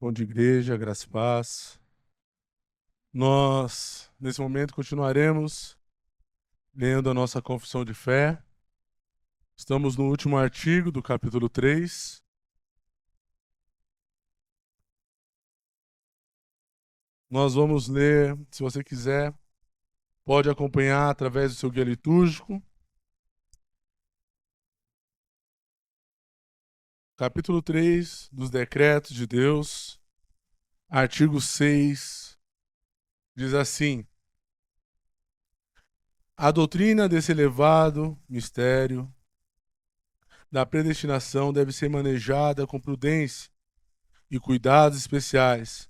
Bom de igreja, graça e paz. Nós, nesse momento, continuaremos lendo a nossa confissão de fé. Estamos no último artigo do capítulo 3. Nós vamos ler, se você quiser, pode acompanhar através do seu guia litúrgico. Capítulo 3 dos Decretos de Deus, artigo 6, diz assim: a doutrina desse elevado mistério da predestinação deve ser manejada com prudência e cuidados especiais,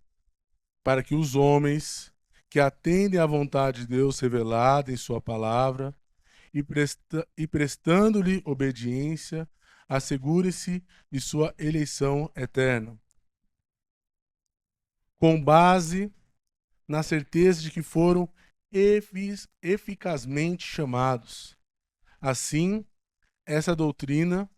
para que os homens que atendem à vontade de Deus revelada em sua palavra e prestando-lhe obediência, assegure-se de sua eleição eterna, com base na certeza de que foram eficazmente chamados. Assim, essa doutrina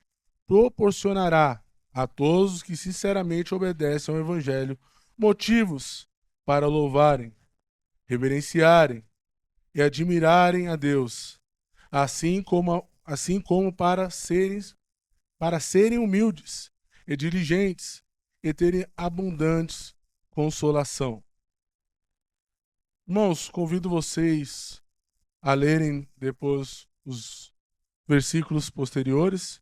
proporcionará a todos os que sinceramente obedecem ao Evangelho motivos para louvarem, reverenciarem e admirarem a Deus, assim como para serem humildes e diligentes e terem abundantes consolação. Irmãos, convido vocês a lerem depois os versículos posteriores.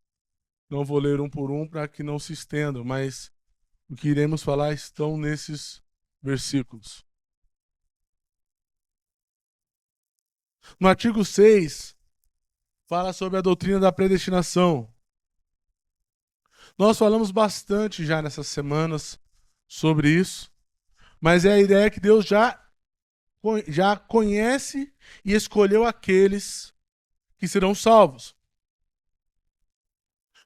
Não vou ler um por um para que não se estendam, mas o que iremos falar estão nesses versículos. No artigo 6, fala sobre a doutrina da predestinação. Nós falamos bastante já nessas semanas sobre isso, mas é a ideia que Deus já conhece e escolheu aqueles que serão salvos.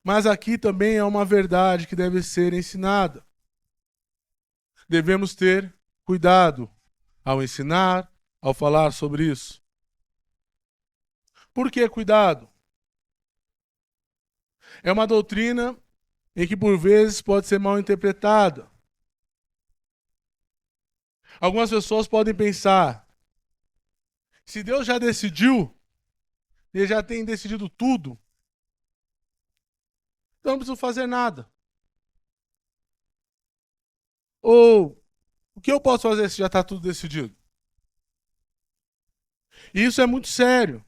Mas aqui também é uma verdade que deve ser ensinada. Devemos ter cuidado ao ensinar, ao falar sobre isso. Por que cuidado? É uma doutrina em que por vezes pode ser mal interpretada. Algumas pessoas podem pensar: se Deus já decidiu, Ele já tem decidido tudo, então não preciso fazer nada. Ou, o que eu posso fazer se já está tudo decidido? E isso é muito sério,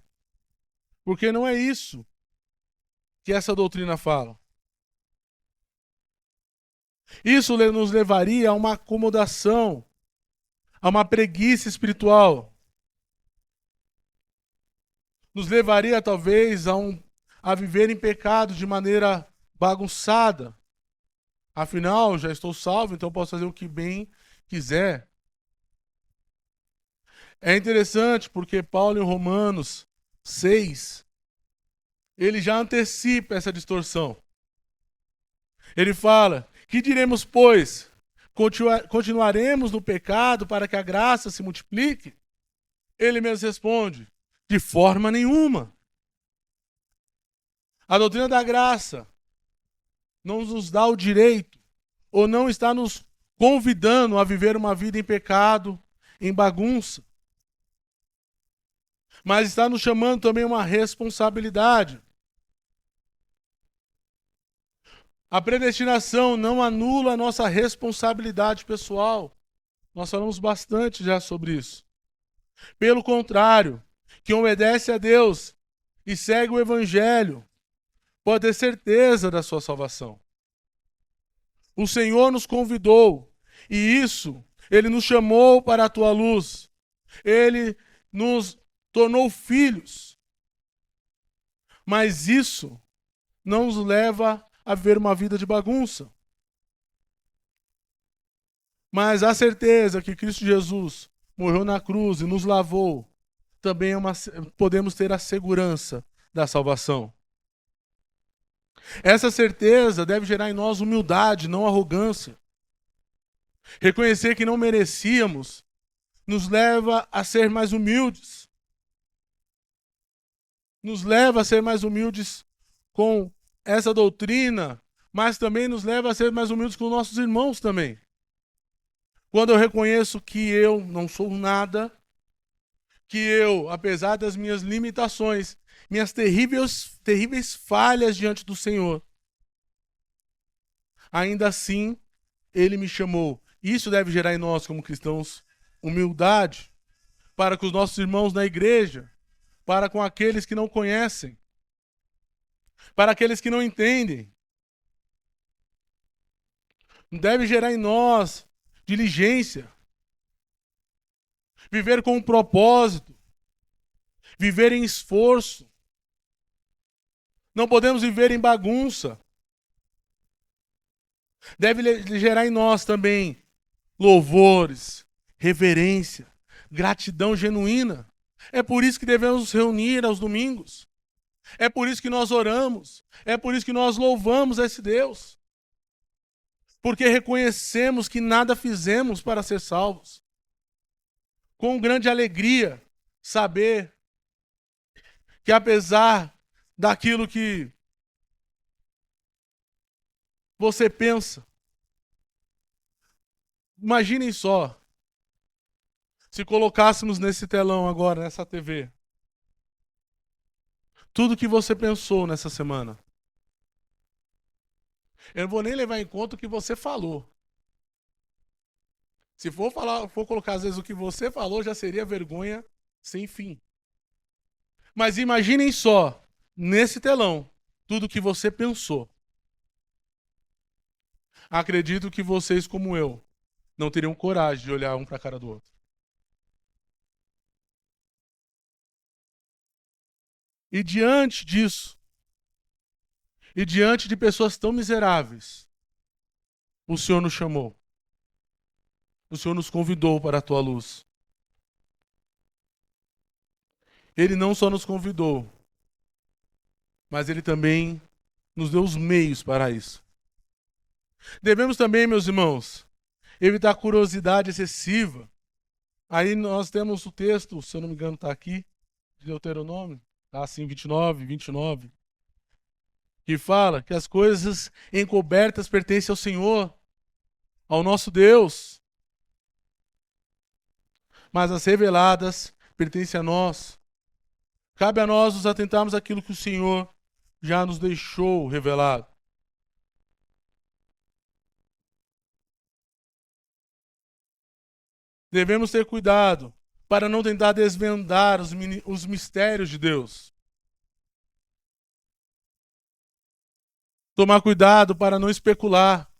porque não é isso que essa doutrina fala. Isso nos levaria a uma acomodação, a uma preguiça espiritual. Nos levaria, talvez, a viver em pecado de maneira bagunçada. Afinal, já estou salvo, então posso fazer o que bem quiser. É interessante porque Paulo, em Romanos 6, ele já antecipa essa distorção. Ele fala: que diremos, pois? Continuaremos no pecado para que a graça se multiplique? Ele mesmo responde: de forma nenhuma. A doutrina da graça não nos dá o direito, ou não está nos convidando a viver uma vida em pecado, em bagunça, mas está nos chamando também uma responsabilidade. A predestinação não anula a nossa responsabilidade pessoal. Nós falamos bastante já sobre isso. Pelo contrário, quem obedece a Deus e segue o Evangelho pode ter certeza da sua salvação. O Senhor nos convidou, e isso, Ele nos chamou para a tua luz. Ele nos tornou filhos. Mas isso não nos leva a viver uma vida de bagunça. Mas a certeza que Cristo Jesus morreu na cruz e nos lavou, também podemos ter a segurança da salvação. Essa certeza deve gerar em nós humildade, não arrogância. Reconhecer que não merecíamos nos leva a ser mais humildes. Nos leva a ser mais humildes com essa doutrina, mas também nos leva a ser mais humildes com nossos irmãos também. Quando eu reconheço que eu não sou nada, que eu, apesar das minhas limitações, minhas terríveis falhas diante do Senhor, ainda assim, Ele me chamou. Isso deve gerar em nós, como cristãos, humildade para com os nossos irmãos na igreja, para com aqueles que não conhecem, para aqueles que não entendem. Deve gerar em nós diligência, viver com um propósito, viver em esforço. Não podemos viver em bagunça. Deve gerar em nós também louvores, reverência, gratidão genuína. É por isso que devemos nos reunir aos domingos. É por isso que nós oramos. É por isso que nós louvamos esse Deus. Porque reconhecemos que nada fizemos para ser salvos. Com grande alegria, saber que apesar daquilo que você pensa, imaginem só, se colocássemos nesse telão agora, nessa TV, tudo que você pensou nessa semana. Eu não vou nem levar em conta o que você falou. Se for colocar às vezes o que você falou, já seria vergonha sem fim. Mas imaginem só, nesse telão, tudo que você pensou. Acredito que vocês, como eu, não teriam coragem de olhar um para a cara do outro. E diante disso, e diante de pessoas tão miseráveis, o Senhor nos chamou. O Senhor nos convidou para a tua luz. Ele não só nos convidou, mas Ele também nos deu os meios para isso. Devemos também, meus irmãos, evitar curiosidade excessiva. Aí nós temos o texto, se eu não me engano está aqui, de Deuteronômio, está assim, 29, que fala que as coisas encobertas pertencem ao Senhor, ao nosso Deus, mas as reveladas pertencem a nós. Cabe a nós nos atentarmos àquilo que o Senhor já nos deixou revelado. Devemos ter cuidado para não tentar desvendar os mistérios de Deus. Tomar cuidado para não especular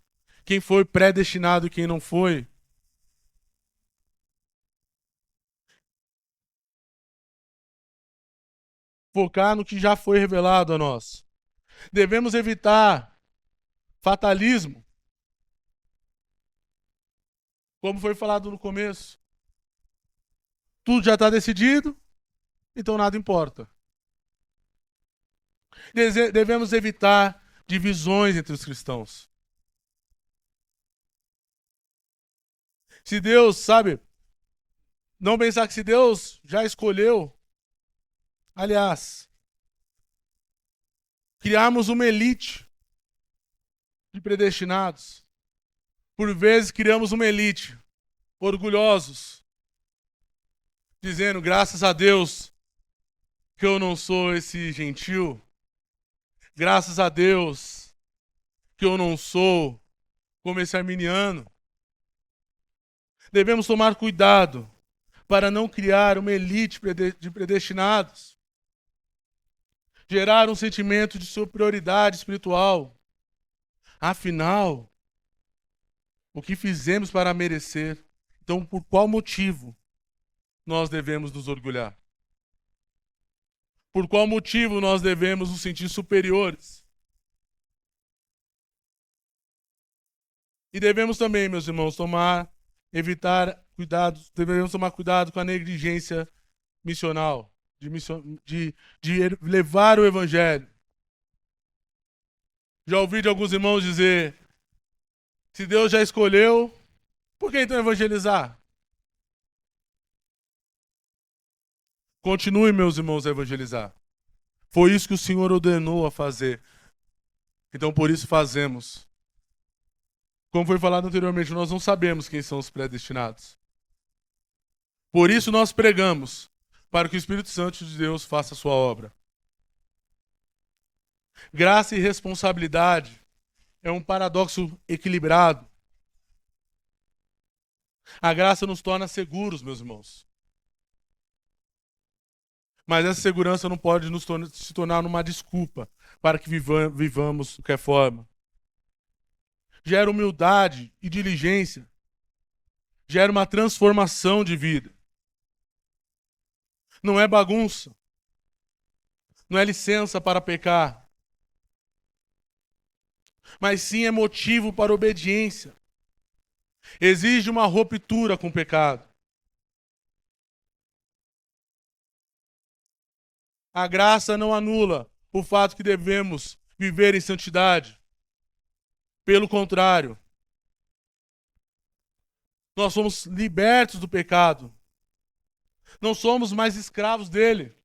quem foi predestinado e quem não foi. Focar no que já foi revelado a nós. Devemos evitar fatalismo. Como foi falado no começo. Tudo já está decidido, então nada importa. Devemos evitar divisões entre os cristãos. Se Deus, sabe, não pensar que se Deus já escolheu, aliás, criarmos uma elite de predestinados. Por vezes criamos uma elite, orgulhosos, dizendo, graças a Deus, que eu não sou esse gentil. Graças a Deus, que eu não sou como esse arminiano. Devemos tomar cuidado para não criar uma elite de predestinados. Gerar um sentimento de superioridade espiritual. Afinal, o que fizemos para merecer? Então, por qual motivo nós devemos nos orgulhar? Por qual motivo nós devemos nos sentir superiores? E devemos também, meus irmãos, devemos tomar cuidado com a negligência missional, de levar o evangelho. Já ouvi de alguns irmãos dizer, se Deus já escolheu, por que então evangelizar? Continue, meus irmãos, a evangelizar. Foi isso que o Senhor ordenou a fazer. Então, por isso fazemos. Como foi falado anteriormente, nós não sabemos quem são os predestinados. Por isso nós pregamos, para que o Espírito Santo de Deus faça a sua obra. Graça e responsabilidade é um paradoxo equilibrado. A graça nos torna seguros, meus irmãos. Mas essa segurança não pode se tornar uma desculpa para que vivamos de qualquer forma. Gera humildade e diligência. Gera uma transformação de vida. Não é bagunça. Não é licença para pecar. Mas sim é motivo para obediência. Exige uma ruptura com o pecado. A graça não anula o fato que devemos viver em santidade. Pelo contrário, nós somos libertos do pecado. Não somos mais escravos dele.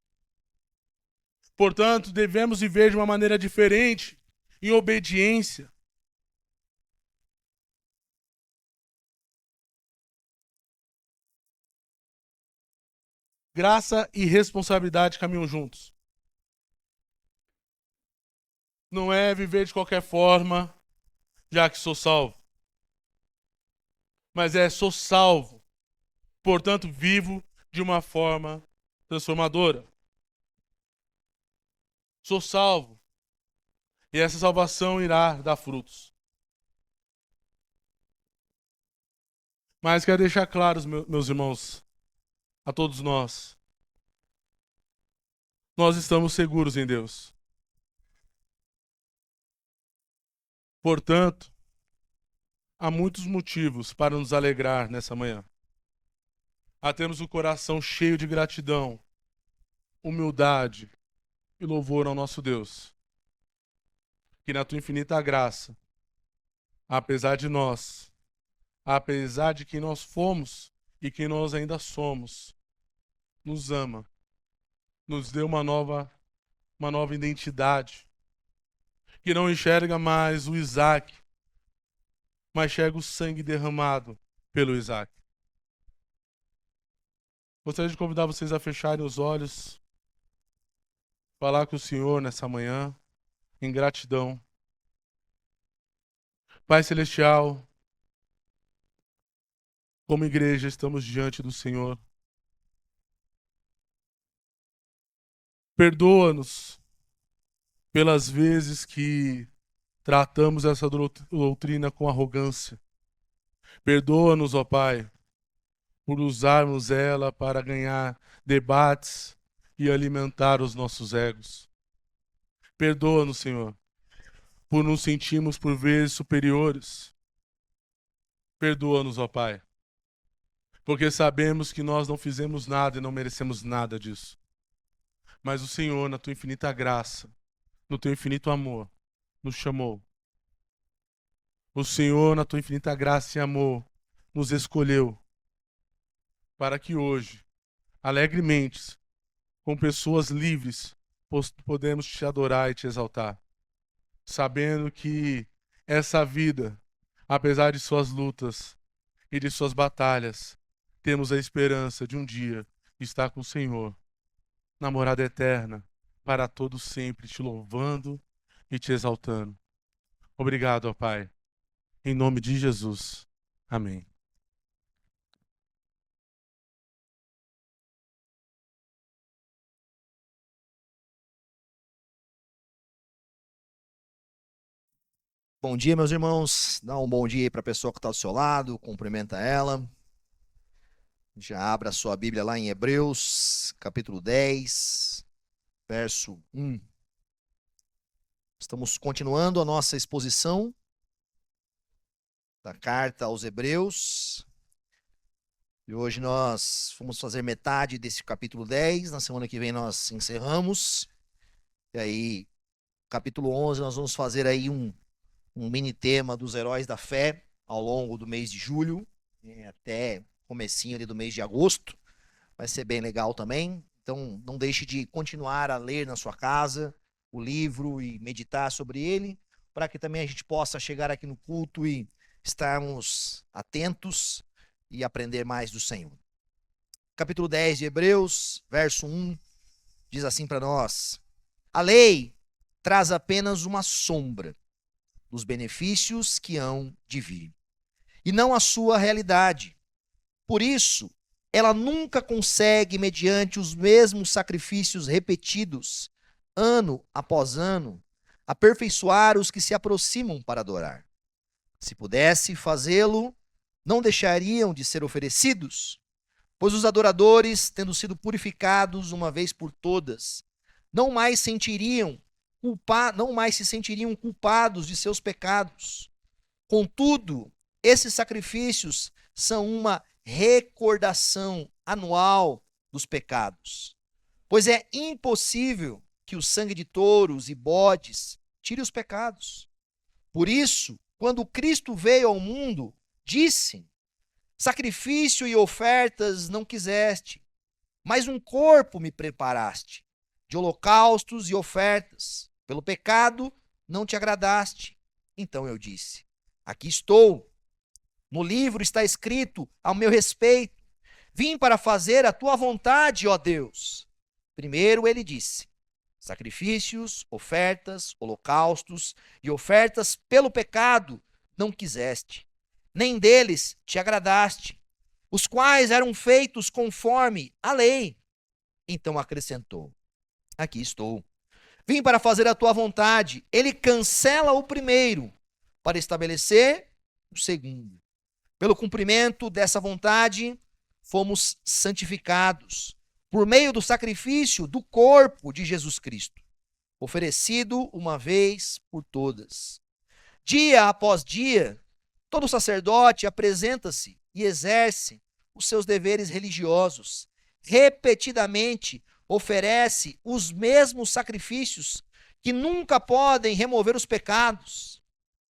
Portanto, devemos viver de uma maneira diferente, em obediência. Graça e responsabilidade caminham juntos. Não é viver de qualquer forma, já que sou salvo. Mas sou salvo. Portanto, vivo de uma forma transformadora. Sou salvo. E essa salvação irá dar frutos. Mas quero deixar claro, meus irmãos, a todos nós. Nós estamos seguros em Deus. Portanto, há muitos motivos para nos alegrar nessa manhã. A termos o coração cheio de gratidão, humildade e louvor ao nosso Deus. Que na tua infinita graça, apesar de nós, apesar de quem nós fomos e quem nós ainda somos, nos ama, nos deu uma nova identidade, que não enxerga mais o Isaac, mas enxerga o sangue derramado pelo Isaac. Gostaria de convidar vocês a fecharem os olhos, falar com o Senhor nessa manhã, em gratidão. Pai Celestial, como igreja estamos diante do Senhor. Perdoa-nos pelas vezes que tratamos essa doutrina com arrogância. Perdoa-nos, ó Pai, por usarmos ela para ganhar debates e alimentar os nossos egos. Perdoa-nos, Senhor, por nos sentirmos por vezes superiores. Perdoa-nos, ó Pai, porque sabemos que nós não fizemos nada e não merecemos nada disso. Mas o Senhor, na tua infinita graça, no teu infinito amor, nos chamou. O Senhor, na tua infinita graça e amor, nos escolheu para que hoje, alegremente, com pessoas livres, podemos te adorar e te exaltar, sabendo que essa vida, apesar de suas lutas e de suas batalhas, temos a esperança de um dia estar com o Senhor, na morada eterna, para todo sempre, te louvando e te exaltando. Obrigado, ó Pai. Em nome de Jesus. Amém. Bom dia, meus irmãos. Dá um bom dia aí para a pessoa que está do seu lado, cumprimenta ela. Já abra a sua Bíblia lá em Hebreus, capítulo 10, verso 1. Estamos continuando a nossa exposição da carta aos Hebreus. E hoje nós vamos fazer metade desse capítulo 10. Na semana que vem nós encerramos. E aí, capítulo 11, nós vamos fazer aí um mini tema dos heróis da fé ao longo do mês de julho, até comecinho ali do mês de agosto. Vai ser bem legal também. Então, não deixe de continuar a ler na sua casa o livro e meditar sobre ele, para que também a gente possa chegar aqui no culto e estarmos atentos e aprender mais do Senhor. Capítulo 10 de Hebreus, verso 1, diz assim para nós: a lei traz apenas uma sombra dos benefícios que hão de vir, e não a sua realidade. Por isso, ela nunca consegue, mediante os mesmos sacrifícios repetidos, ano após ano, aperfeiçoar os que se aproximam para adorar. Se pudesse fazê-lo, não deixariam de ser oferecidos, pois os adoradores, tendo sido purificados uma vez por todas, não mais se sentiriam culpados de seus pecados. Contudo, esses sacrifícios são uma recordação anual dos pecados, pois é impossível que o sangue de touros e bodes tire os pecados. Por isso, quando Cristo veio ao mundo, disse: sacrifício e ofertas não quiseste, mas um corpo me preparaste. De holocaustos e ofertas, pelo pecado não te agradaste. Então eu disse: aqui estou. No livro está escrito ao meu respeito: vim para fazer a tua vontade, ó Deus. Primeiro ele disse: sacrifícios, ofertas, holocaustos e ofertas pelo pecado não quiseste, nem deles te agradaste, os quais eram feitos conforme a lei. Então acrescentou: aqui estou. Vim para fazer a tua vontade. Ele cancela o primeiro para estabelecer o segundo. Pelo cumprimento dessa vontade, fomos santificados por meio do sacrifício do corpo de Jesus Cristo, oferecido uma vez por todas. Dia após dia, todo sacerdote apresenta-se e exerce os seus deveres religiosos. Repetidamente oferece os mesmos sacrifícios que nunca podem remover os pecados.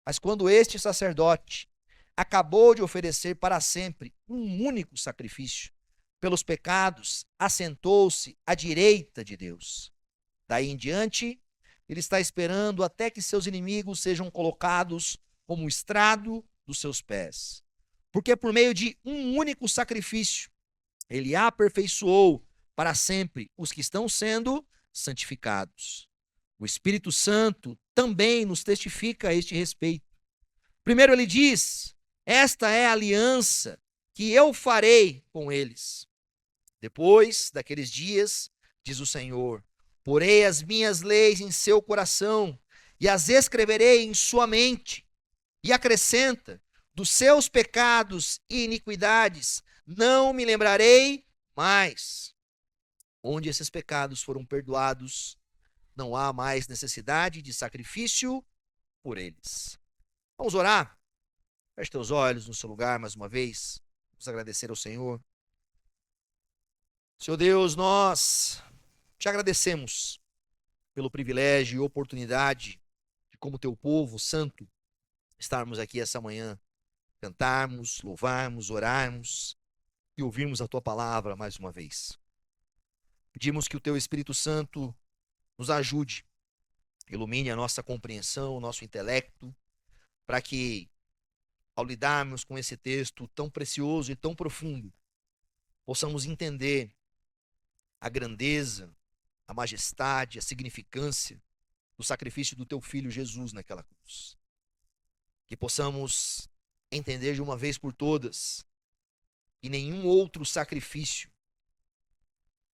Mas quando este sacerdote acabou de oferecer para sempre um único sacrifício pelos pecados, assentou-se à direita de Deus. Daí em diante, ele está esperando até que seus inimigos sejam colocados como estrado dos seus pés. Porque por meio de um único sacrifício, ele aperfeiçoou para sempre os que estão sendo santificados. O Espírito Santo também nos testifica a este respeito. Primeiro ele diz: esta é a aliança que eu farei com eles. Depois daqueles dias, diz o Senhor, porei as minhas leis em seu coração e as escreverei em sua mente. E acrescenta: dos seus pecados e iniquidades não me lembrarei mais. Onde esses pecados foram perdoados, não há mais necessidade de sacrifício por eles. Vamos orar? Feche teus olhos no seu lugar mais uma vez. Vamos agradecer ao Senhor. Senhor Deus, nós te agradecemos pelo privilégio e oportunidade de, como teu povo santo, estarmos aqui essa manhã, cantarmos, louvarmos, orarmos e ouvirmos a tua palavra mais uma vez. Pedimos que o teu Espírito Santo nos ajude, ilumine a nossa compreensão, o nosso intelecto, para que, ao lidarmos com esse texto tão precioso e tão profundo, possamos entender a grandeza, a majestade, a significância do sacrifício do teu Filho Jesus naquela cruz. Que possamos entender de uma vez por todas que nenhum outro sacrifício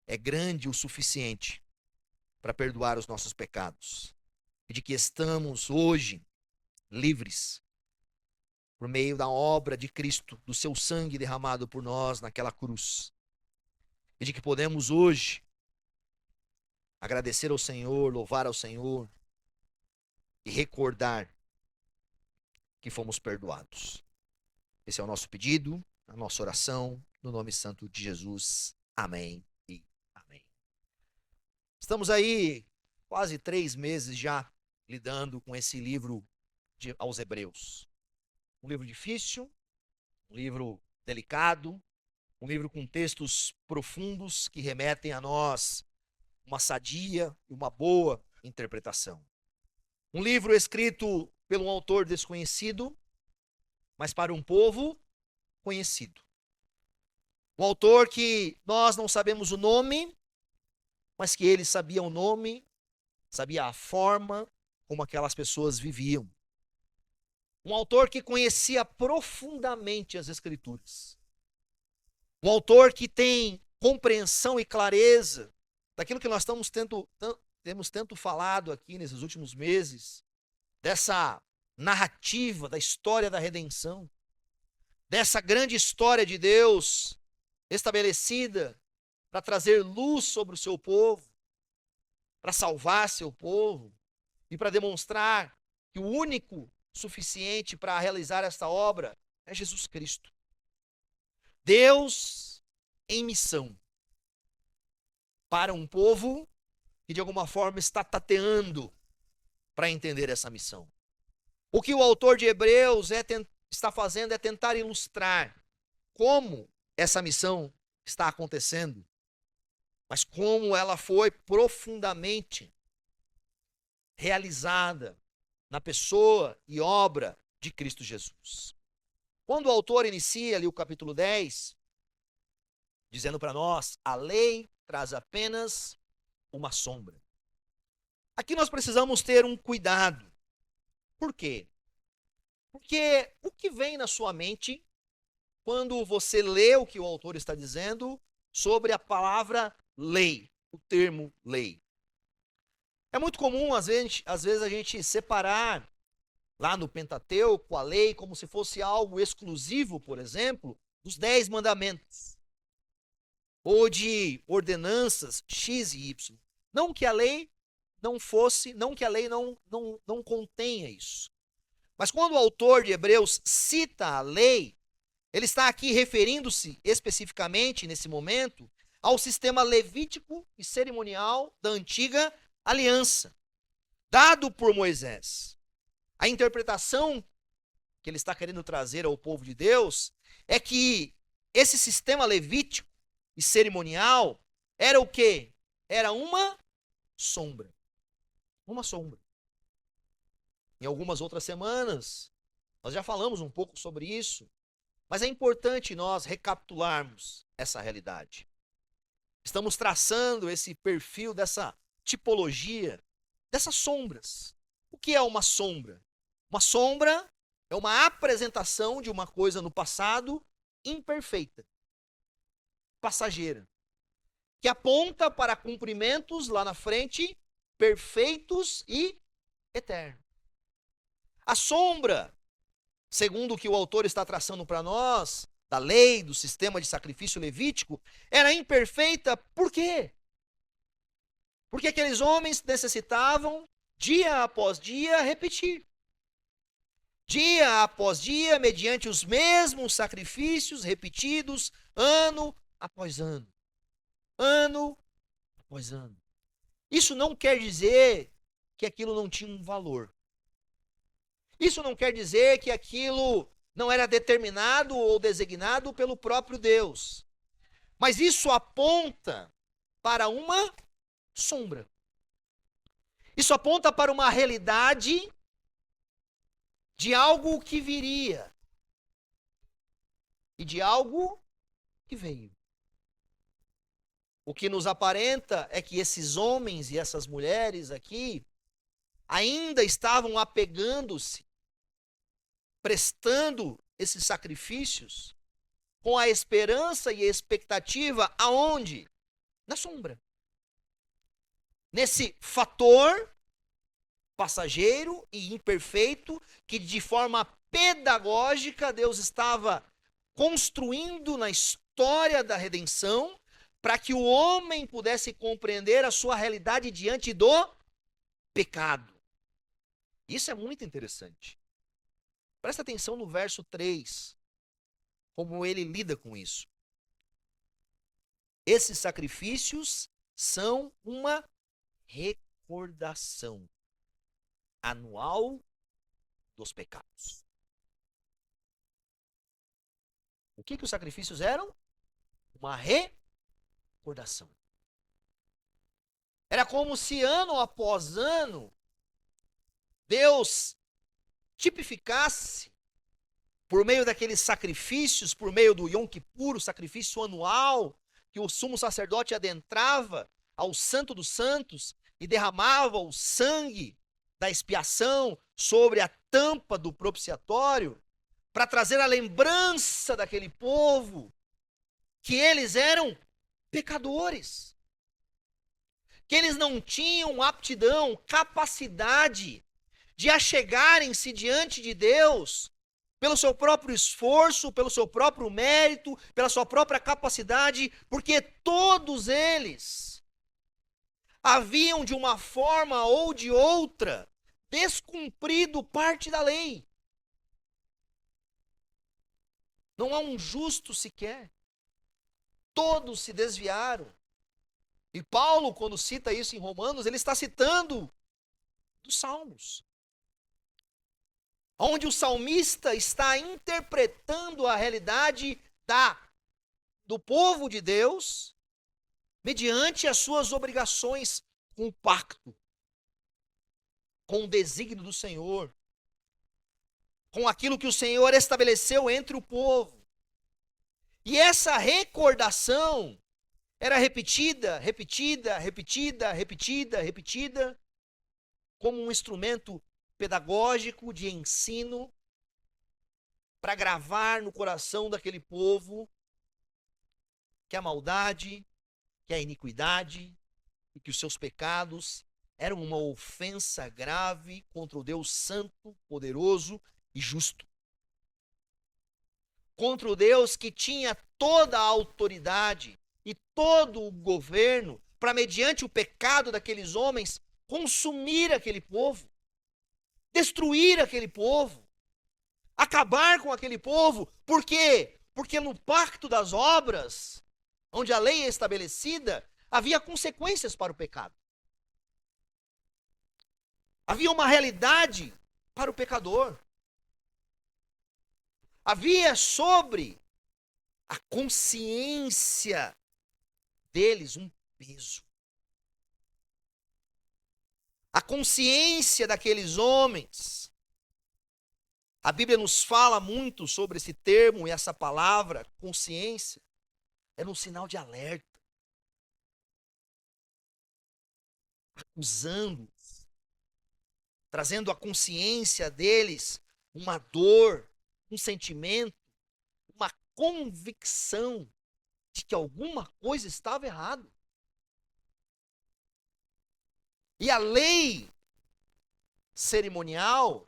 é grande o suficiente para perdoar os nossos pecados. E de que estamos hoje livres por meio da obra de Cristo, do seu sangue derramado por nós naquela cruz. E de que podemos hoje agradecer ao Senhor, louvar ao Senhor e recordar que fomos perdoados. Esse é o nosso pedido, a nossa oração, no nome santo de Jesus. Amém e amém. Estamos aí quase 3 meses já lidando com esse livro aos Hebreus. Um livro difícil, um livro delicado, um livro com textos profundos que remetem a nós uma sadia e uma boa interpretação. Um livro escrito por um autor desconhecido, mas para um povo conhecido. Um autor que nós não sabemos o nome, mas que ele sabia o nome, sabia a forma como aquelas pessoas viviam. Um autor que conhecia profundamente as Escrituras. Um autor que tem compreensão e clareza daquilo que nós temos tanto falado aqui nesses últimos meses, dessa narrativa da história da redenção, dessa grande história de Deus estabelecida para trazer luz sobre o seu povo, para salvar seu povo e para demonstrar que o único suficiente para realizar esta obra é Jesus Cristo. Deus em missão para um povo que de alguma forma está tateando para entender essa missão. O que o autor de Hebreus está fazendo é tentar ilustrar como essa missão está acontecendo, mas como ela foi profundamente realizada na pessoa e obra de Cristo Jesus. Quando o autor inicia ali o capítulo 10, dizendo para nós, a lei traz apenas uma sombra. Aqui nós precisamos ter um cuidado. Por quê? Porque o que vem na sua mente quando você lê o que o autor está dizendo sobre a palavra lei, o termo lei? É muito comum, às vezes, a gente separar lá no Pentateuco a lei como se fosse algo exclusivo, por exemplo, dos 10 mandamentos, ou de ordenanças X e Y. Não que a lei não contenha isso. Mas quando o autor de Hebreus cita a lei, ele está aqui referindo-se especificamente, nesse momento, ao sistema levítico e cerimonial da antiga aliança, dado por Moisés. A interpretação que ele está querendo trazer ao povo de Deus é que esse sistema levítico e cerimonial era o quê? Era uma sombra. Uma sombra. Em algumas outras semanas, nós já falamos um pouco sobre isso, mas é importante nós recapitularmos essa realidade. Estamos traçando esse perfil dessa tipologia, dessas sombras. O que é uma sombra? Uma sombra é uma apresentação de uma coisa no passado imperfeita, passageira, que aponta para cumprimentos lá na frente, perfeitos e eternos. A sombra, segundo o que o autor está traçando para nós, da lei, do sistema de sacrifício levítico, era imperfeita por quê? Porque aqueles homens necessitavam, dia após dia, repetir. Dia após dia, mediante os mesmos sacrifícios repetidos, ano após ano. Ano após ano. Isso não quer dizer que aquilo não tinha um valor. Isso não quer dizer que aquilo não era determinado ou designado pelo próprio Deus. Mas isso aponta para uma sombra. Isso aponta para uma realidade de algo que viria e de algo que veio. O que nos aparenta é que esses homens e essas mulheres aqui ainda estavam apegando-se, prestando esses sacrifícios com a esperança e a expectativa aonde? Na sombra. Nesse fator passageiro e imperfeito que de forma pedagógica Deus estava construindo na história da redenção para que o homem pudesse compreender a sua realidade diante do pecado. Isso é muito interessante. Presta atenção no verso 3, como ele lida com isso. Esses sacrifícios são uma recordação anual dos pecados. O que os sacrifícios eram? Uma recordação. Era como se ano após ano Deus tipificasse por meio daqueles sacrifícios, por meio do Yom Kippur, o sacrifício anual, que o sumo sacerdote adentrava ao Santo dos Santos e derramava o sangue da expiação sobre a tampa do propiciatório, para trazer a lembrança daquele povo que eles eram pecadores, que eles não tinham aptidão, capacidade de achegarem-se diante de Deus pelo seu próprio esforço, pelo seu próprio mérito, pela sua própria capacidade, porque todos eles haviam de uma forma ou de outra descumprido parte da lei. Não há um justo sequer. Todos se desviaram. E Paulo, quando cita isso em Romanos, ele está citando dos Salmos, onde o salmista está interpretando a realidade do povo de Deus mediante as suas obrigações com o pacto, com o desígnio do Senhor, com aquilo que o Senhor estabeleceu entre o povo. E essa recordação era repetida, como um instrumento pedagógico de ensino para gravar no coração daquele povo que a maldade, que a iniquidade e que os seus pecados eram uma ofensa grave contra o Deus santo, poderoso e justo. Contra o Deus que tinha toda a autoridade e todo o governo para, mediante o pecado daqueles homens, consumir aquele povo, destruir aquele povo, acabar com aquele povo. Por quê? Porque no pacto das obras, onde a lei é estabelecida, havia consequências para o pecado. Havia uma realidade para o pecador. Havia sobre a consciência deles um peso. A consciência daqueles homens. A Bíblia nos fala muito sobre esse termo e essa palavra, consciência. Era um sinal de alerta. Acusando, trazendo à consciência deles uma dor, um sentimento, uma convicção de que alguma coisa estava errada. E a lei cerimonial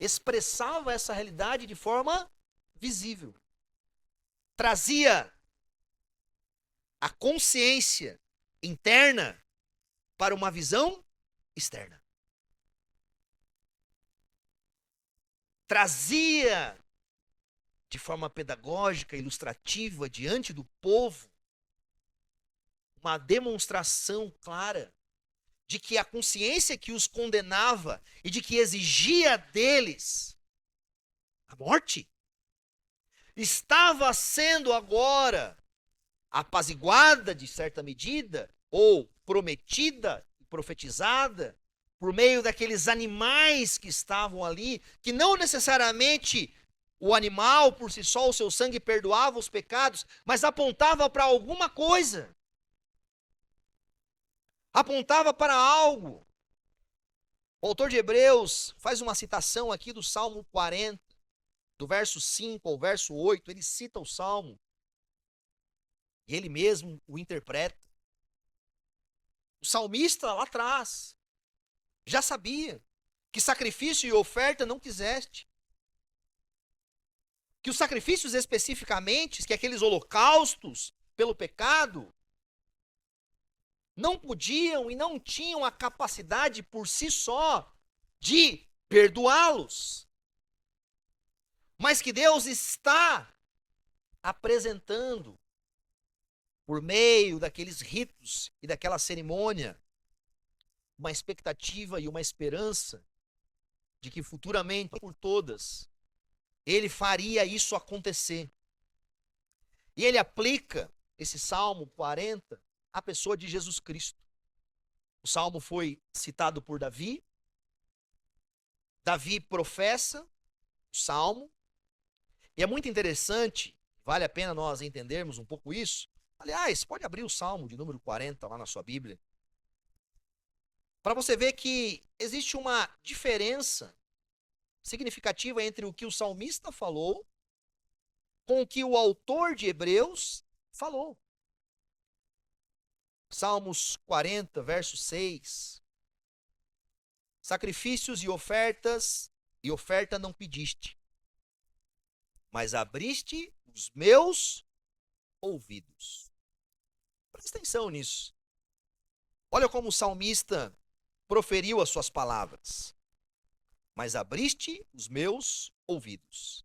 expressava essa realidade de forma visível. Trazia a consciência interna para uma visão externa. Trazia de forma pedagógica, ilustrativa, diante do povo, uma demonstração clara de que a consciência que os condenava e de que exigia deles a morte, estava sendo agora apaziguada de certa medida, ou prometida, profetizada, por meio daqueles animais que estavam ali, que não necessariamente o animal por si só, o seu sangue perdoava os pecados, mas apontava para alguma coisa. Apontava para algo. O autor de Hebreus faz uma citação aqui do Salmo 40, do verso 5 ao verso 8, ele cita o Salmo, e ele mesmo o interpreta. O salmista lá atrás já sabia que sacrifício e oferta não quiseste. Que os sacrifícios especificamente, que aqueles holocaustos pelo pecado, não podiam e não tinham a capacidade por si só de perdoá-los. Mas que Deus está apresentando, por meio daqueles ritos e daquela cerimônia, uma expectativa e uma esperança de que futuramente, por todas, ele faria isso acontecer. E ele aplica esse Salmo 40 à pessoa de Jesus Cristo. O Salmo foi citado por Davi. Davi professa o Salmo. E é muito interessante, vale a pena nós entendermos um pouco isso. Aliás, pode abrir o Salmo de número 40 lá na sua Bíblia, para você ver que existe uma diferença significativa entre o que o salmista falou com o que o autor de Hebreus falou. Salmos 40, verso 6. Sacrifícios e oferta não pediste, mas abriste os meus ouvidos. Presta atenção nisso. Olha como o salmista proferiu as suas palavras. Mas abriste os meus ouvidos.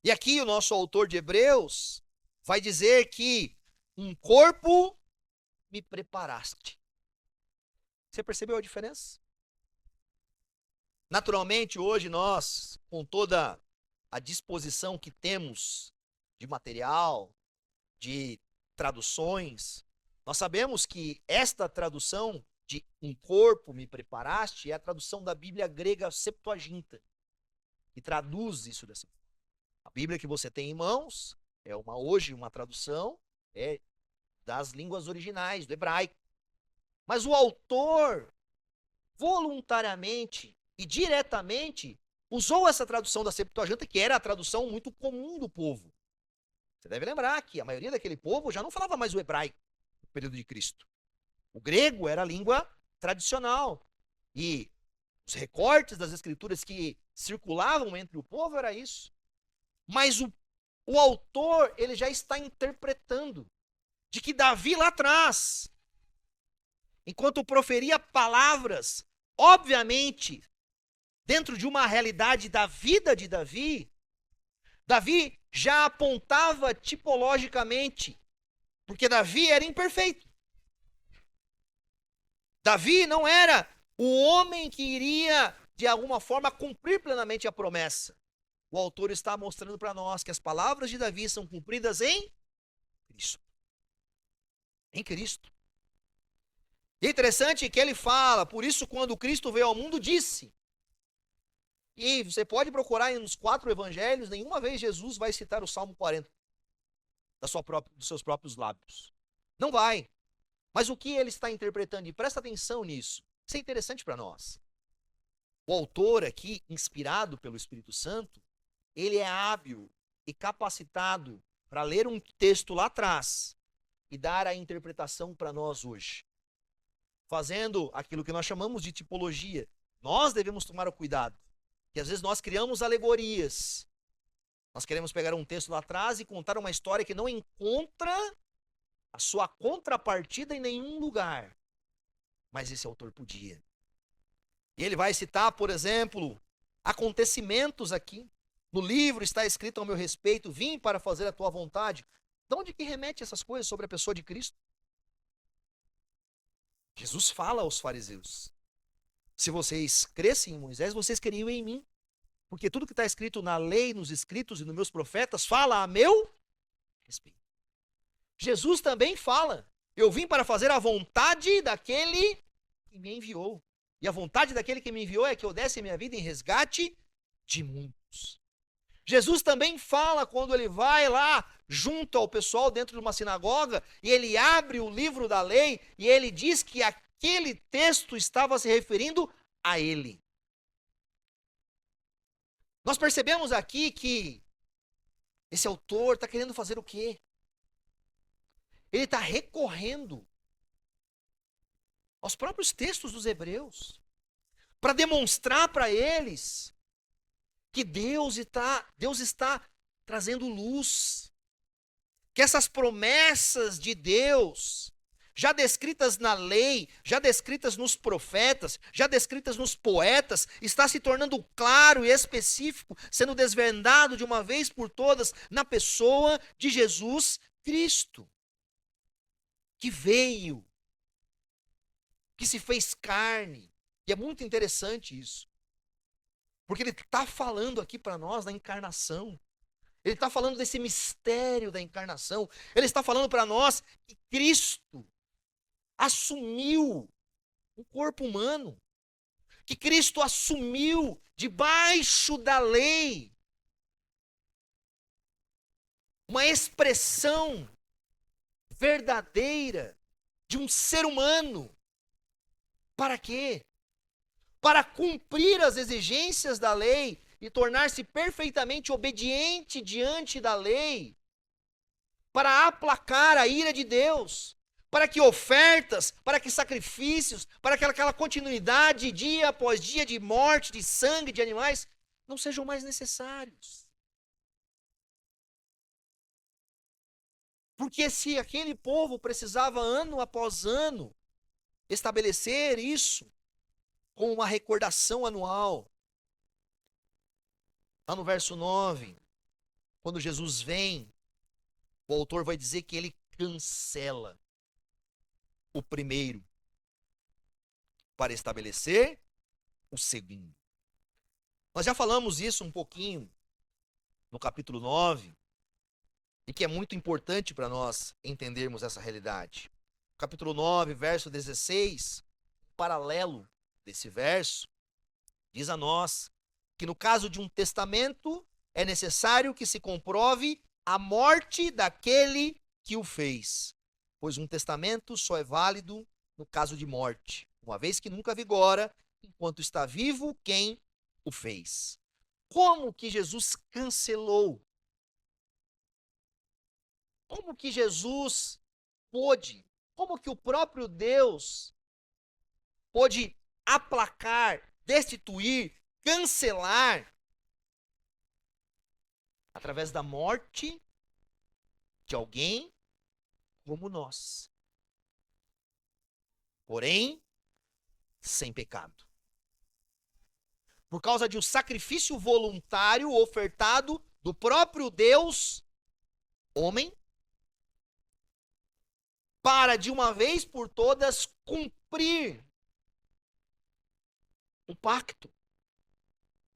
E aqui o nosso autor de Hebreus vai dizer que um corpo me preparaste. Você percebeu a diferença? Naturalmente, hoje nós, com toda a disposição que temos de material, de traduções, nós sabemos que esta tradução de um corpo me preparaste é a tradução da Bíblia grega Septuaginta, que traduz isso dessa forma. A Bíblia que você tem em mãos é hoje uma tradução das línguas originais, do hebraico. Mas o autor voluntariamente e diretamente usou essa tradução da Septuaginta, que era a tradução muito comum do povo. Você deve lembrar que a maioria daquele povo já não falava mais o hebraico no período de Cristo. O grego era a língua tradicional. E os recortes das escrituras que circulavam entre o povo era isso. Mas o autor, ele já está interpretando de que Davi lá atrás, enquanto proferia palavras, obviamente, dentro de uma realidade da vida de Davi, Davi já apontava tipologicamente, porque Davi era imperfeito. Davi não era o homem que iria, de alguma forma, cumprir plenamente a promessa. O autor está mostrando para nós que as palavras de Davi são cumpridas em Cristo. Em Cristo. E é interessante que ele fala, por isso quando Cristo veio ao mundo disse. E você pode procurar nos 4 evangelhos, nenhuma vez Jesus vai citar o Salmo 40 dos seus próprios lábios. Não vai. Mas o que ele está interpretando? E presta atenção nisso. Isso é interessante para nós. O autor aqui, inspirado pelo Espírito Santo, ele é hábil e capacitado para ler um texto lá atrás e dar a interpretação para nós hoje. Fazendo aquilo que nós chamamos de tipologia. Nós devemos tomar o cuidado. Que às vezes nós criamos alegorias. Nós queremos pegar um texto lá atrás e contar uma história que não encontra a sua contrapartida em nenhum lugar. Mas esse autor podia. E ele vai citar, por exemplo, acontecimentos aqui. No livro está escrito ao meu respeito, vim para fazer a tua vontade. De onde que remete essas coisas sobre a pessoa de Cristo? Jesus fala aos fariseus. Se vocês crescem em Moisés, vocês creriam em mim. Porque tudo que está escrito na lei, nos escritos e nos meus profetas, fala a meu respeito. Jesus também fala, eu vim para fazer a vontade daquele que me enviou. E a vontade daquele que me enviou é que eu desse minha vida em resgate de muitos. Jesus também fala quando ele vai lá junto ao pessoal dentro de uma sinagoga e ele abre o livro da lei e ele diz que aquele texto estava se referindo a ele. Nós percebemos aqui que esse autor está querendo fazer o quê? Ele está recorrendo aos próprios textos dos hebreus para demonstrar para eles que Deus está trazendo luz, que essas promessas de Deus, já descritas na lei, já descritas nos profetas, já descritas nos poetas, está se tornando claro e específico, sendo desvendado de uma vez por todas na pessoa de Jesus Cristo, que veio, que se fez carne. E é muito interessante isso. Porque ele está falando aqui para nós da encarnação. Ele está falando desse mistério da encarnação. Ele está falando para nós que Cristo assumiu um corpo humano. Que Cristo assumiu debaixo da lei uma expressão verdadeira de um ser humano. Para quê? Para cumprir as exigências da lei e tornar-se perfeitamente obediente diante da lei, para aplacar a ira de Deus, para que ofertas, para que sacrifícios, para que aquela continuidade dia após dia de morte, de sangue, de animais, não sejam mais necessários. Porque se aquele povo precisava ano após ano estabelecer isso como uma recordação anual, lá no verso 9, quando Jesus vem, o autor vai dizer que ele cancela o primeiro para estabelecer o segundo. Nós já falamos isso um pouquinho no capítulo 9, e que é muito importante para nós entendermos essa realidade. Capítulo 9, verso 16, paralelo desse verso, diz a nós que no caso de um testamento é necessário que se comprove a morte daquele que o fez, pois um testamento só é válido no caso de morte, uma vez que nunca vigora enquanto está vivo quem o fez. Como que Jesus cancelou? Como que Jesus pôde? Como que o próprio Deus pôde aplacar, destituir, cancelar através da morte de alguém como nós, porém sem pecado, por causa de um sacrifício voluntário ofertado do próprio Deus, homem, para de uma vez por todas cumprir o pacto,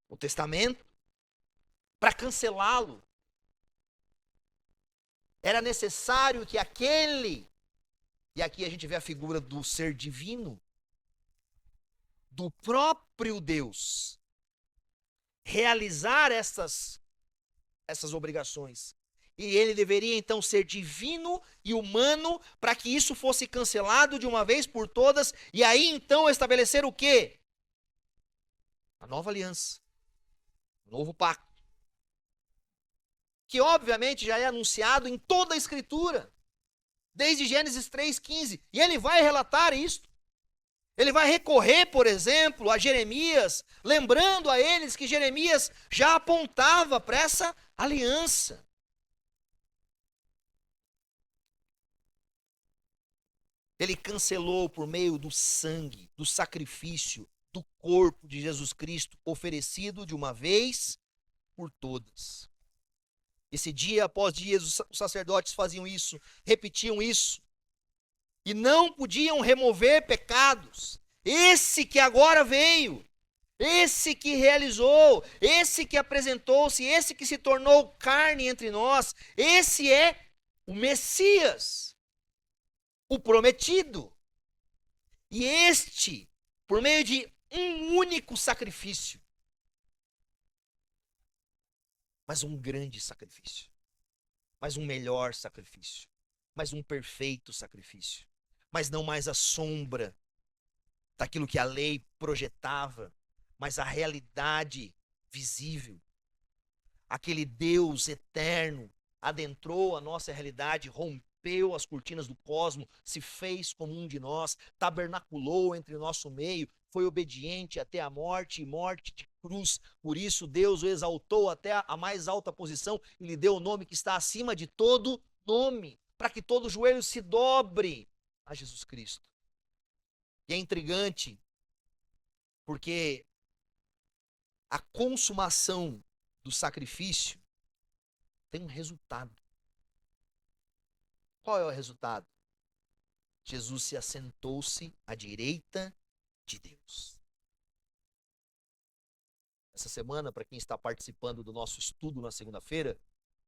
o testamento, para cancelá-lo. Era necessário que aquele, e aqui a gente vê a figura do ser divino, do próprio Deus, realizar essas obrigações. E ele deveria então ser divino e humano para que isso fosse cancelado de uma vez por todas, e aí então estabelecer o quê? A nova aliança, o novo pacto, que obviamente já é anunciado em toda a Escritura, desde Gênesis 3,15, e ele vai relatar isto. Ele vai recorrer, por exemplo, a Jeremias, lembrando a eles que Jeremias já apontava para essa aliança. Ele cancelou por meio do sangue, do sacrifício, do corpo de Jesus Cristo oferecido de uma vez por todas. Esse dia após dia os sacerdotes faziam isso, repetiam isso, e não podiam remover pecados. Esse que agora veio, esse que realizou, esse que apresentou-se, esse que se tornou carne entre nós, esse é o Messias, o prometido. E este, por meio de um único sacrifício, mas um grande sacrifício, mas um melhor sacrifício, mas um perfeito sacrifício, mas não mais a sombra daquilo que a lei projetava, mas a realidade visível. Aquele Deus eterno adentrou a nossa realidade, rompeu as cortinas do cosmos, se fez como um de nós, tabernaculou entre o nosso meio, foi obediente até a morte e morte de cruz. Por isso Deus o exaltou até a mais alta posição e lhe deu o nome que está acima de todo nome, para que todo joelho se dobre a Jesus Cristo. E é intrigante, porque a consumação do sacrifício tem um resultado. Qual é o resultado? Jesus se assentou-se à direita de Deus. Essa semana, para quem está participando do nosso estudo na segunda-feira,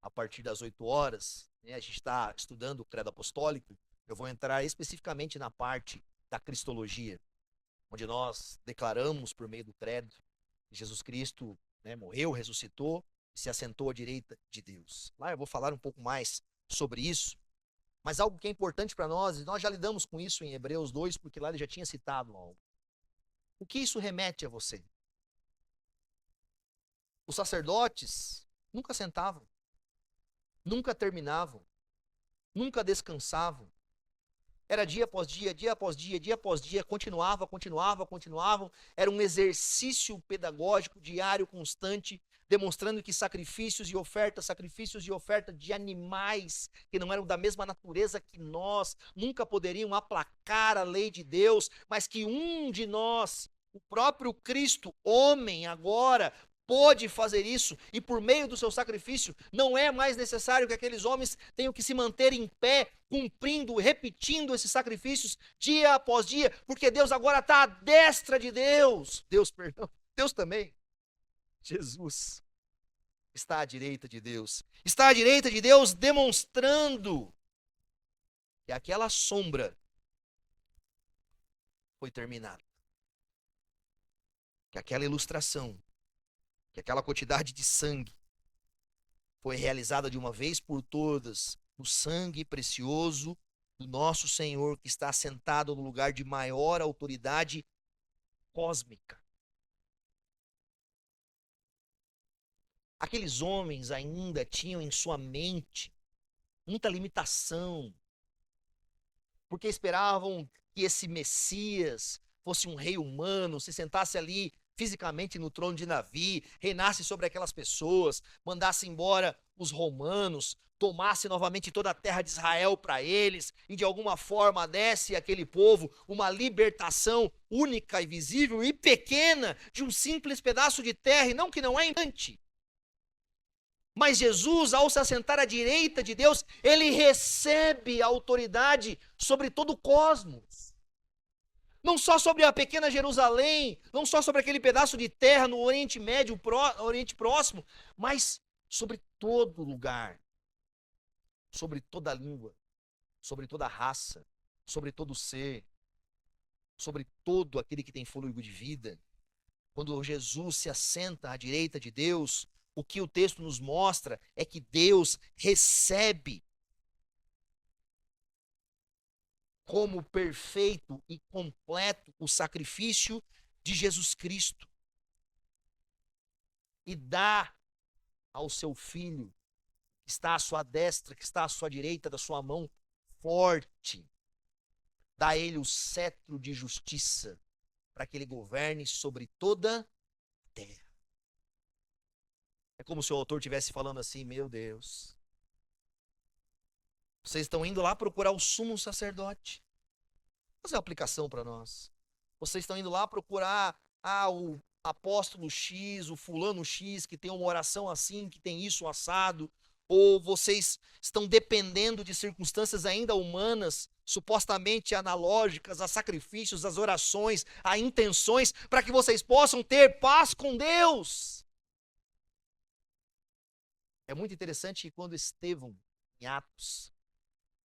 a partir das 8 horas, a gente está estudando o Credo Apostólico. Eu vou entrar especificamente na parte da cristologia, onde nós declaramos por meio do credo que Jesus Cristo morreu, ressuscitou e se assentou à direita de Deus. Lá eu vou falar um pouco mais sobre isso, mas algo que é importante para nós, e nós já lidamos com isso em Hebreus 2, porque lá ele já tinha citado algo. O que isso remete a você? Os sacerdotes nunca sentavam, nunca terminavam, nunca descansavam. Era dia após dia, dia após dia, dia após dia, continuavam. Era um exercício pedagógico diário, constante, demonstrando que sacrifícios e oferta de animais que não eram da mesma natureza que nós, nunca poderiam aplacar a lei de Deus, mas que um de nós, o próprio Cristo, homem agora, pôde fazer isso, e por meio do seu sacrifício, não é mais necessário que aqueles homens tenham que se manter em pé, cumprindo, repetindo esses sacrifícios dia após dia, porque Deus agora está à destra de Deus. Deus também. Jesus está à direita de Deus. Está à direita de Deus, demonstrando que aquela sombra foi terminada. Que aquela ilustração, que aquela quantidade de sangue foi realizada de uma vez por todas no sangue precioso do nosso Senhor, que está sentado no lugar de maior autoridade cósmica. Aqueles homens ainda tinham em sua mente muita limitação, porque esperavam que esse Messias fosse um rei humano, se sentasse ali fisicamente no trono de Davi, reinasse sobre aquelas pessoas, mandasse embora os romanos, tomasse novamente toda a terra de Israel para eles e de alguma forma desse àquele povo uma libertação única e visível e pequena de um simples pedaço de terra, e não que não é importante. Mas Jesus, ao se assentar à direita de Deus, ele recebe a autoridade sobre todo o cosmos. Não só sobre a pequena Jerusalém, não só sobre aquele pedaço de terra no Oriente Médio, Oriente Próximo, mas sobre todo lugar, sobre toda língua, sobre toda raça, sobre todo ser, sobre todo aquele que tem fôlego de vida. Quando Jesus se assenta à direita de Deus, o que o texto nos mostra é que Deus recebe como perfeito e completo o sacrifício de Jesus Cristo e dá ao seu Filho, que está à sua destra, que está à sua direita, da sua mão forte, dá a ele o cetro de justiça para que ele governe sobre toda a terra. É como se o autor estivesse falando assim: meu Deus, vocês estão indo lá procurar o sumo sacerdote. Vou fazer uma aplicação para nós. Vocês estão indo lá procurar o apóstolo X, o fulano X, que tem uma oração assim, que tem isso assado. Ou vocês estão dependendo de circunstâncias ainda humanas, supostamente analógicas, a sacrifícios, às orações, a intenções, para que vocês possam ter paz com Deus. É muito interessante que quando Estevão, em Atos,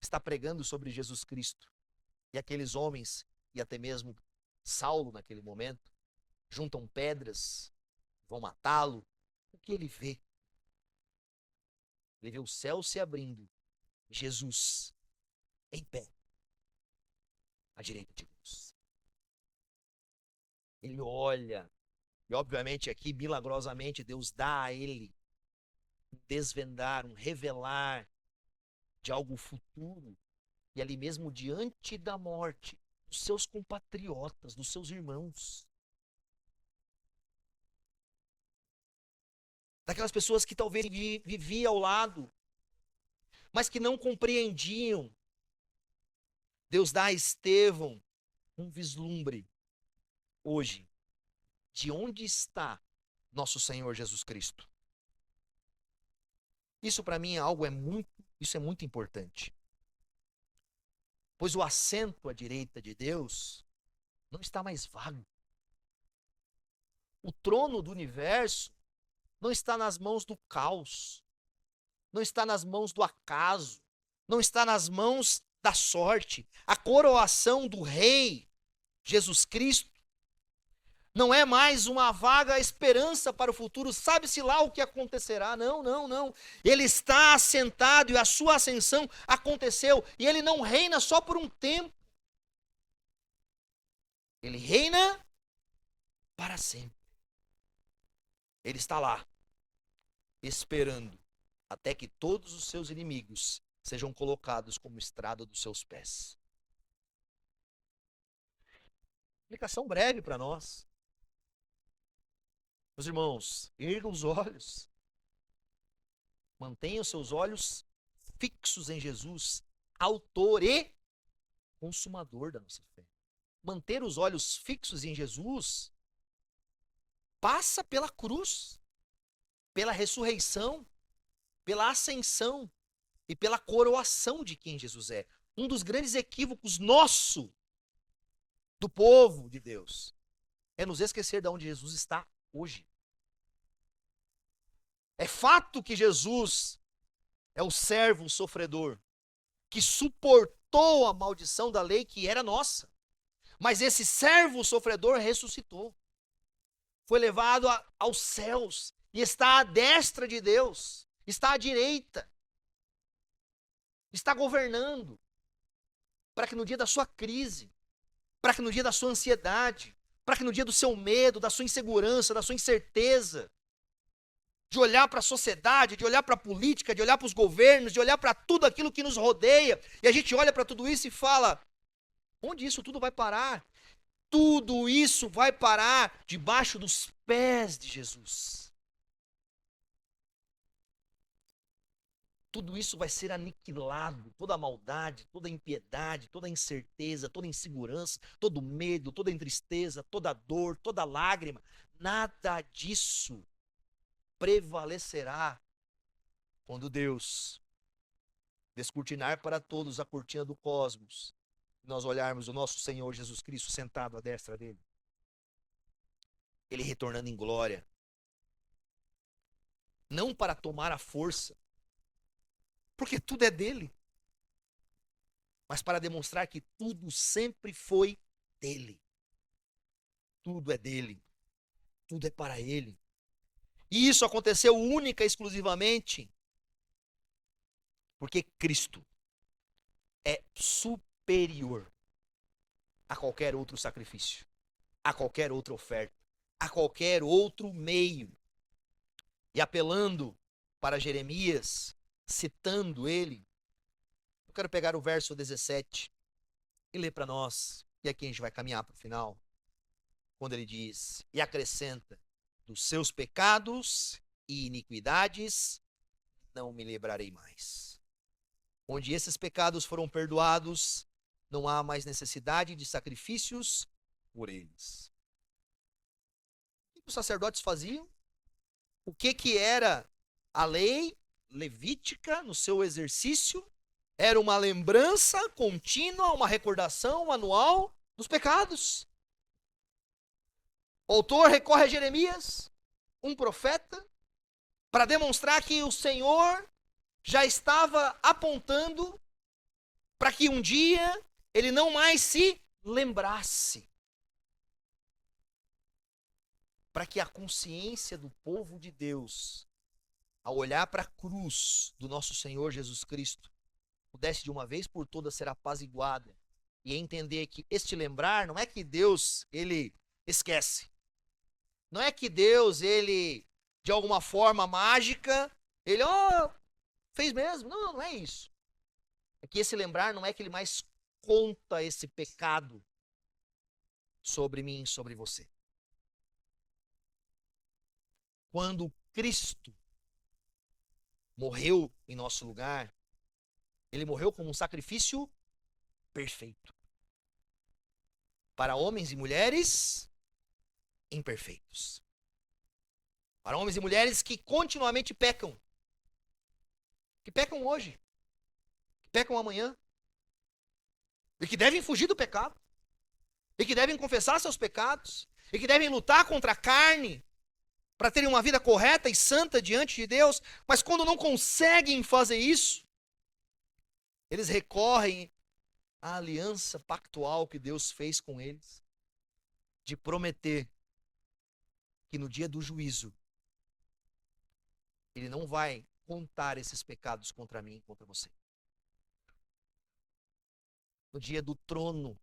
está pregando sobre Jesus Cristo, e aqueles homens, e até mesmo Saulo naquele momento, juntam pedras, vão matá-lo, o que ele vê? Ele vê o céu se abrindo, Jesus em pé, à direita de Deus. Ele olha, e obviamente aqui, milagrosamente, Deus dá a ele um desvendar, um revelar de algo futuro, e ali mesmo diante da morte dos seus compatriotas, dos seus irmãos, daquelas pessoas que talvez viviam ao lado, mas que não compreendiam. Deus dá a Estevão um vislumbre hoje de onde está nosso Senhor Jesus Cristo. Isso para mim é muito importante. Pois o assento à direita de Deus não está mais vago. O trono do universo não está nas mãos do caos, não está nas mãos do acaso, não está nas mãos da sorte. A coroação do Rei Jesus Cristo Não é mais uma vaga esperança para o futuro, sabe-se lá o que acontecerá. Não, não, não. Ele está assentado e a sua ascensão aconteceu. E ele não reina só por um tempo. Ele reina para sempre. Ele está lá, esperando até que todos os seus inimigos sejam colocados como estrada dos seus pés. Explicação breve para nós. Meus irmãos, ergam os olhos. Mantenham seus olhos fixos em Jesus, autor e consumador da nossa fé. Manter os olhos fixos em Jesus passa pela cruz, pela ressurreição, pela ascensão e pela coroação de quem Jesus é. Um dos grandes equívocos nosso, do povo de Deus, é nos esquecer de onde Jesus está hoje. É fato que Jesus é o servo sofredor, que suportou a maldição da lei que era nossa. Mas esse servo sofredor ressuscitou. Foi levado aos céus e está à destra de Deus, está à direita, está governando, para que no dia da sua crise, para que no dia da sua ansiedade, para que no dia do seu medo, da sua insegurança, da sua incerteza, de olhar para a sociedade, de olhar para a política, de olhar para os governos, de olhar para tudo aquilo que nos rodeia, e a gente olha para tudo isso e fala, onde isso tudo vai parar? Tudo isso vai parar debaixo dos pés de Jesus. Tudo isso vai ser aniquilado, toda a maldade, toda a impiedade, toda a incerteza, toda a insegurança, todo o medo, toda a tristeza, toda a dor, toda a lágrima. Nada disso prevalecerá quando Deus descortinar para todos a cortina do cosmos, nós olharmos o nosso Senhor Jesus Cristo sentado à destra dele, ele retornando em glória, não para tomar a força, porque tudo é dele, mas para demonstrar que tudo sempre foi dele. Tudo é dele, tudo é para ele. E isso aconteceu única e exclusivamente porque Cristo é superior a qualquer outro sacrifício, a qualquer outra oferta, a qualquer outro meio. E apelando para Jeremias, citando ele, eu quero pegar o verso 17 e ler para nós, e aqui a gente vai caminhar para o final, quando ele diz, e acrescenta, dos seus pecados e iniquidades não me lembrarei mais. Onde esses pecados foram perdoados, não há mais necessidade de sacrifícios por eles. O que os sacerdotes faziam? O que era a lei levítica no seu exercício? Era uma lembrança contínua, uma recordação anual dos pecados. O autor recorre a Jeremias, um profeta, para demonstrar que o Senhor já estava apontando para que um dia ele não mais se lembrasse. Para que a consciência do povo de Deus, ao olhar para a cruz do nosso Senhor Jesus Cristo, pudesse de uma vez por todas ser apaziguada e entender que este lembrar não é que Deus, ele esquece. Não é que Deus, ele, de alguma forma mágica, ele, fez mesmo. Não, não é isso. É que esse lembrar não é que ele mais conta esse pecado sobre mim e sobre você. Quando Cristo morreu em nosso lugar, ele morreu como um sacrifício perfeito. Para homens e mulheres imperfeitos. Para homens e mulheres que continuamente pecam. Que pecam hoje. Que pecam amanhã. E que devem fugir do pecado. E que devem confessar seus pecados. E que devem lutar contra a carne para terem uma vida correta e santa diante de Deus. Mas quando não conseguem fazer isso, eles recorrem à aliança pactual que Deus fez com eles. De prometer que no dia do juízo, Ele não vai contar esses pecados contra mim e contra você. No dia do trono,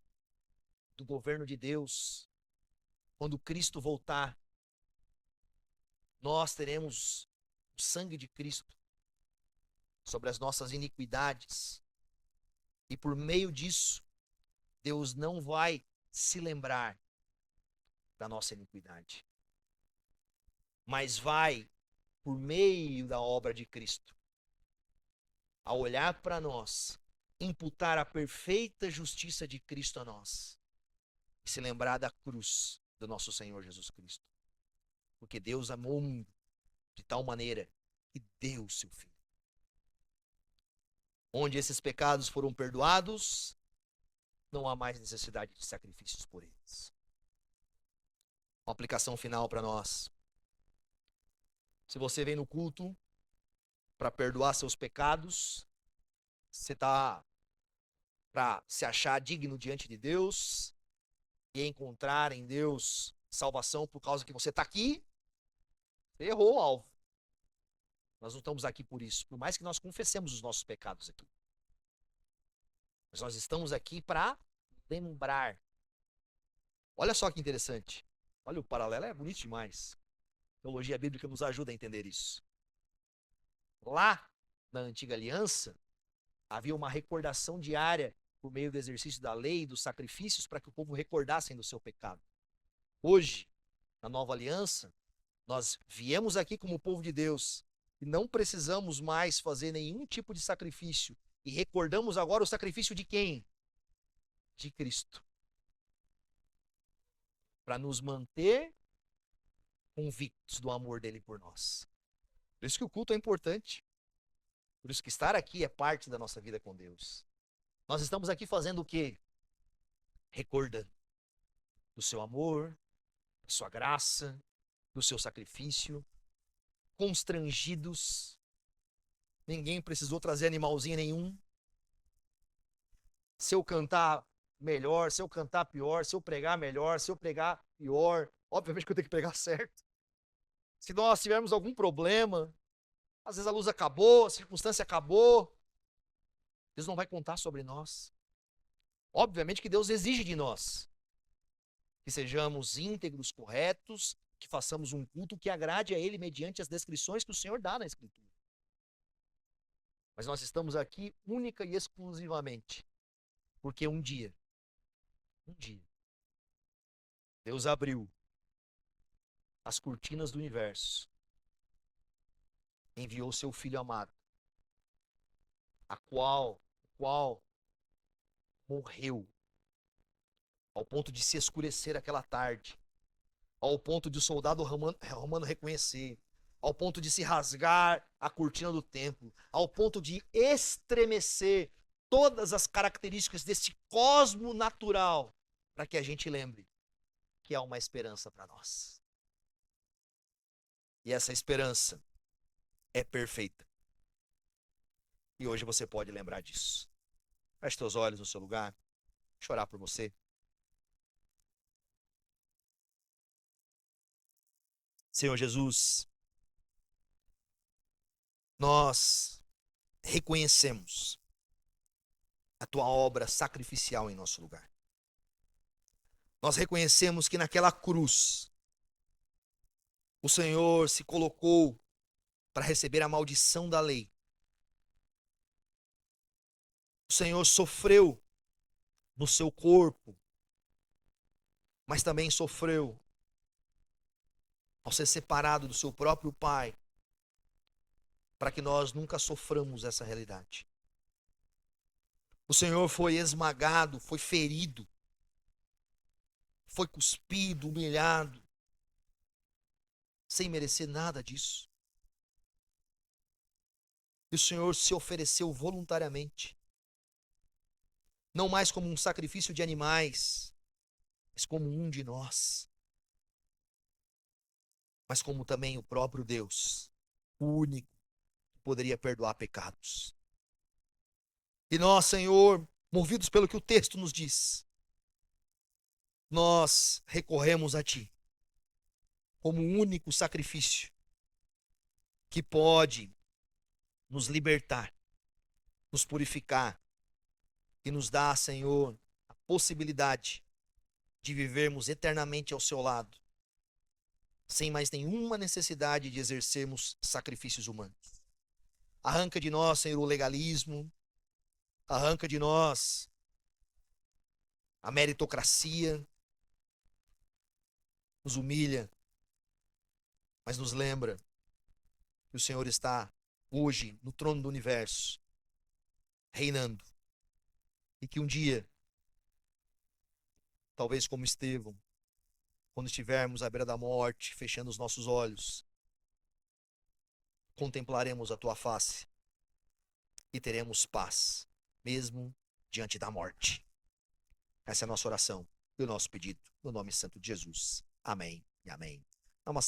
do governo de Deus, quando Cristo voltar, nós teremos o sangue de Cristo sobre as nossas iniquidades. E por meio disso, Deus não vai se lembrar da nossa iniquidade, mas vai, por meio da obra de Cristo, ao olhar para nós, imputar a perfeita justiça de Cristo a nós e se lembrar da cruz do nosso Senhor Jesus Cristo. Porque Deus amou o mundo de tal maneira que deu o seu Filho. Onde esses pecados foram perdoados, não há mais necessidade de sacrifícios por eles. Uma aplicação final para nós. Se você vem no culto para perdoar seus pecados, você está para se achar digno diante de Deus e encontrar em Deus salvação por causa que você está aqui, você errou o alvo. Nós não estamos aqui por isso, por mais que nós confessemos os nossos pecados aqui. Mas nós estamos aqui para lembrar. Olha só que interessante. Olha, o paralelo é bonito demais. A teologia bíblica nos ajuda a entender isso. Lá, na antiga aliança, havia uma recordação diária por meio do exercício da lei e dos sacrifícios para que o povo recordassem do seu pecado. Hoje, na nova aliança, nós viemos aqui como povo de Deus e não precisamos mais fazer nenhum tipo de sacrifício. E recordamos agora o sacrifício de quem? De Cristo. Para nos manter convictos do amor dele por nós. Por isso que o culto é importante. Por isso que estar aqui é parte da nossa vida com Deus. Nós estamos aqui fazendo o quê? Recordando do seu amor, da sua graça, do seu sacrifício, constrangidos. Ninguém precisou trazer animalzinho nenhum. Se eu cantar melhor, se eu cantar pior, se eu pregar melhor, se eu pregar pior, obviamente que eu tenho que pregar certo. Se nós tivermos algum problema, às vezes a luz acabou, a circunstância acabou, Deus não vai contar sobre nós. Obviamente que Deus exige de nós que sejamos íntegros, corretos, que façamos um culto que agrade a Ele mediante as descrições que o Senhor dá na Escritura. Mas nós estamos aqui única e exclusivamente porque um dia, Deus abriu as cortinas do universo, enviou seu Filho amado, o qual morreu ao ponto de se escurecer aquela tarde, ao ponto de o soldado romano reconhecer, ao ponto de se rasgar a cortina do templo, ao ponto de estremecer todas as características desse cosmo natural, para que a gente lembre que há uma esperança para nós. E essa esperança é perfeita. E hoje você pode lembrar disso. Feche teus olhos no seu lugar, chorar por você. Senhor Jesus, nós reconhecemos a tua obra sacrificial em nosso lugar. Nós reconhecemos que naquela cruz o Senhor se colocou para receber a maldição da lei. O Senhor sofreu no seu corpo, mas também sofreu ao ser separado do seu próprio Pai, para que nós nunca soframos essa realidade. O Senhor foi esmagado, foi ferido, foi cuspido, humilhado, sem merecer nada disso. E o Senhor se ofereceu voluntariamente, não mais como um sacrifício de animais, mas como um de nós, mas como também o próprio Deus, o único que poderia perdoar pecados. E nós, Senhor, movidos pelo que o texto nos diz, nós recorremos a Ti. como o único sacrifício que pode nos libertar, nos purificar e nos dar, Senhor, a possibilidade de vivermos eternamente ao seu lado, sem mais nenhuma necessidade de exercermos sacrifícios humanos. Arranca de nós, Senhor, o legalismo, arranca de nós a meritocracia, nos humilha, mas nos lembra que o Senhor está hoje no trono do universo, reinando, e que um dia, talvez como Estevão, quando estivermos à beira da morte, fechando os nossos olhos, contemplaremos a tua face e teremos paz, mesmo diante da morte. Essa é a nossa oração e o nosso pedido, no nome santo de Jesus. Amém e amém. Dá uma